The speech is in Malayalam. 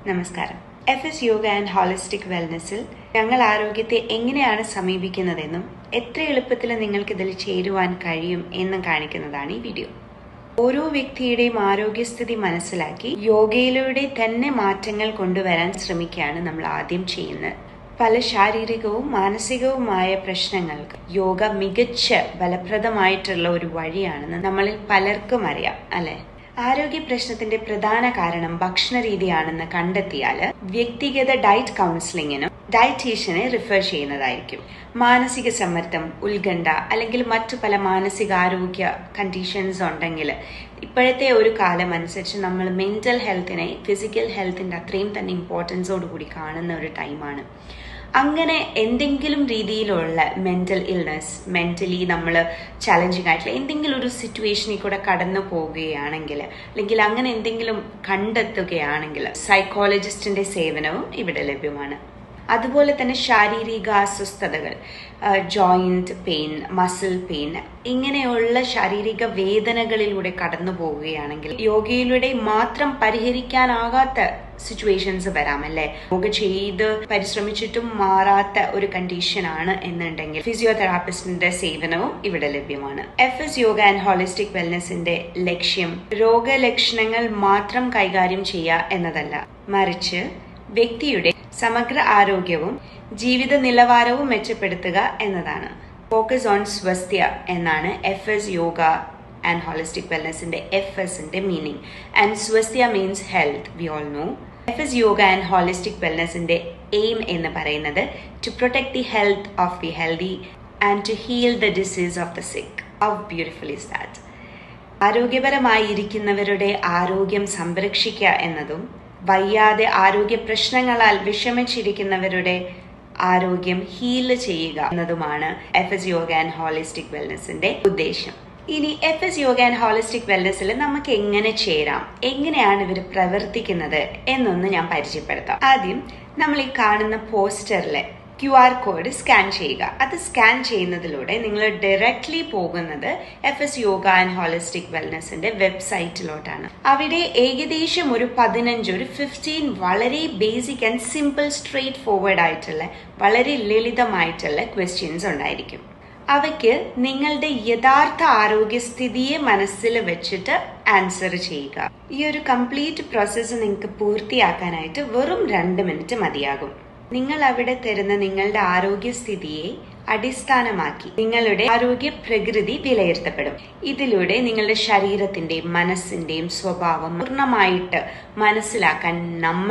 നമസ്കാരം. എഫ്എസ് യോഗ ആൻഡ് ഹോളിസ്റ്റിക് വെൽനെസ്സിൽ ഞങ്ങൾ ആരോഗ്യത്തെ എങ്ങനെയാണ് സമീപിക്കുന്നതെന്നും എത്ര എളുപ്പത്തിൽ നിങ്ങൾക്ക് ഇതിൽ ചേരുവാൻ കഴിയും എന്നും കാണിക്കുന്നതാണ് ഈ വീഡിയോ. ഓരോ വ്യക്തിയുടെയും ആരോഗ്യസ്ഥിതി മനസ്സിലാക്കി യോഗയിലൂടെ തന്നെ മാറ്റങ്ങൾ കൊണ്ടുവരാൻ ശ്രമിക്കുകയാണ് നമ്മൾ ആദ്യം ചെയ്യുന്നത്. പല ശാരീരികവും മാനസികവുമായ പ്രശ്നങ്ങൾക്ക് യോഗ മികച്ച ഫലപ്രദമായിട്ടുള്ള ഒരു വഴിയാണെന്ന് നമ്മളിൽ പലർക്കും അറിയാം, അല്ലെ? ആരോഗ്യ പ്രശ്നത്തിന്റെ പ്രധാന കാരണം ഭക്ഷണ രീതിയാണെന്ന് കണ്ടെത്തിയാൽ വ്യക്തിഗത ഡയറ്റ് കൗൺസിലിങ്ങിനും ഡയറ്റീഷ്യനെ റിഫർ ചെയ്യുന്നതായിരിക്കും. മാനസിക സമ്മർദ്ദം, ഉത്കണ്ഠ അല്ലെങ്കിൽ മറ്റു പല മാനസികാരോഗ്യ കണ്ടീഷൻസ് ഉണ്ടെങ്കിൽ ഇപ്പോഴത്തെ ഒരു കാലം അനുസരിച്ച് നമ്മൾ മെന്റൽ ഹെൽത്തിനെ ഫിസിക്കൽ ഹെൽത്തിന്റെ അത്രയും തന്നെ ഇമ്പോർട്ടൻസോടുകൂടി കാണുന്ന ഒരു ടൈമാണ്. അങ്ങനെ എന്തെങ്കിലും രീതിയിലുള്ള മെന്റൽ ഇൽനെസ്, മെന്റലി നമ്മൾ ചലഞ്ചിങ് ആയിട്ടുള്ള എന്തെങ്കിലും ഒരു സിറ്റുവേഷനിൽ കൂടെ കടന്നു പോവുകയാണെങ്കിൽ അല്ലെങ്കിൽ അങ്ങനെ എന്തെങ്കിലും കണ്ടെത്തുകയാണെങ്കിൽ സൈക്കോളജിസ്റ്റിന്റെ സേവനവും ഇവിടെ ലഭ്യമാണ്. അതുപോലെ തന്നെ ശാരീരിക അസ്വസ്ഥതകൾ, ജോയിന്റ് പെയിൻ, മസിൽ പെയിൻ, ഇങ്ങനെയുള്ള ശാരീരിക വേദനകളിലൂടെ കടന്നു പോവുകയാണെങ്കിൽ യോഗയിലൂടെ മാത്രം പരിഹരിക്കാനാകാത്ത സിറ്റുവേഷൻസ് വരാം, അല്ലെ? യോഗ ചെയ്ത് പരിശ്രമിച്ചിട്ടും മാറാത്ത ഒരു കണ്ടീഷൻ ആണ് എന്നുണ്ടെങ്കിൽ ഫിസിയോതെറാപ്പിസ്റ്റിന്റെ സേവനവും ഇവിടെ ലഭ്യമാണ്. എഫ്എസ് യോഗ ആൻഡ് ഹോളിസ്റ്റിക് വെൽനെസിന്റെ ലക്ഷ്യം രോഗലക്ഷണങ്ങൾ മാത്രം കൈകാര്യം ചെയ്യുക എന്നതല്ല, മറിച്ച് വ്യക്തിയുടെ സമഗ്ര ആരോഗ്യവും ജീവിത നിലവാരവും മെച്ചപ്പെടുത്തുക എന്നതാണ്. ഫോക്കസ് ഓൺ സ്വസ്ഥ്യ എന്നാണ് എഫ്എസ് യോഗ ആൻഡ് ഹോളിസ്റ്റിക് വെൽനെസിന്റെ എഫ്എസിന്റെ meaning. And Swasthya means health, we all know. FS yoga and holistic വെൽനെസിന്റെ എയിം എന്ന് പറയുന്നത് to protect the health of the healthy and to heal the disease of the sick. How beautiful is that? ആരോഗ്യപരമായിരിക്കുന്നവരുടെ ആരോഗ്യം സംരക്ഷിക്കുക എന്നതും വയ്യാതെ ആരോഗ്യ പ്രശ്നങ്ങളാൽ വിഷമിച്ചിരിക്കുന്നവരുടെ ആരോഗ്യം ഹീൽ ചെയ്യുക എന്നതുമാണ് എഫ്എസ് യോഗ ആൻഡ് ഹോളിസ്റ്റിക് വെൽനെസിന്റെ ഉദ്ദേശം. ഇനി എഫ്എസ് യോഗ ആൻഡ് ഹോളിസ്റ്റിക് വെൽനെസ്സിൽ നമുക്ക് എങ്ങനെ ചേരാം, എങ്ങനെയാണ് ഇവർ പ്രവർത്തിക്കുന്നത് എന്നൊന്ന് ഞാൻ പരിചയപ്പെടുത്താം. ആദ്യം നമ്മൾ ഈ കാണുന്ന പോസ്റ്ററിലെ QR കോഡ് സ്കാൻ ചെയ്യുക. അത് സ്കാൻ ചെയ്യുന്നതിലൂടെ നിങ്ങൾ ഡയറക്ട്ലി പോകുന്നത് എഫ്എസ് യോഗ ആൻഡ് ഹോളിസ്റ്റിക് വെൽനെസിന്റെ വെബ്സൈറ്റിലോട്ടാണ്. അവിടെ ഏകദേശം ഒരു 15 വളരെ basic and simple straight forward ആയിട്ടുള്ള വളരെ ലളിതമായിട്ടുള്ള ക്വസ്റ്റ്യൻസ് ഉണ്ടായിരിക്കും. അവയ്ക്ക് നിങ്ങളുടെ യഥാർത്ഥ ആരോഗ്യസ്ഥിതിയെ മനസ്സിൽ വെച്ചിട്ട് ആൻസർ ചെയ്യുക. ഈ ഒരു കംപ്ലീറ്റ് പ്രോസസ്സ് നിങ്ങൾക്ക് പൂർത്തിയാക്കാനായിട്ട് വെറും 2 മിനിറ്റ് മതിയാകും. നിങ്ങൾ അവിടെ തരുന്ന നിങ്ങളുടെ ആരോഗ്യസ്ഥിതിയെ അടിസ്ഥാനമാക്കി നിങ്ങളുടെ ആരോഗ്യ പ്രകൃതി വിലയിരുത്തപ്പെടും. ഇതിലൂടെ നിങ്ങളുടെ ശരീരത്തിന്റെയും മനസ്സിന്റെയും സ്വഭാവം പൂർണ്ണമായിട്ട് മനസ്സിലാക്കാൻ നമ്മൾ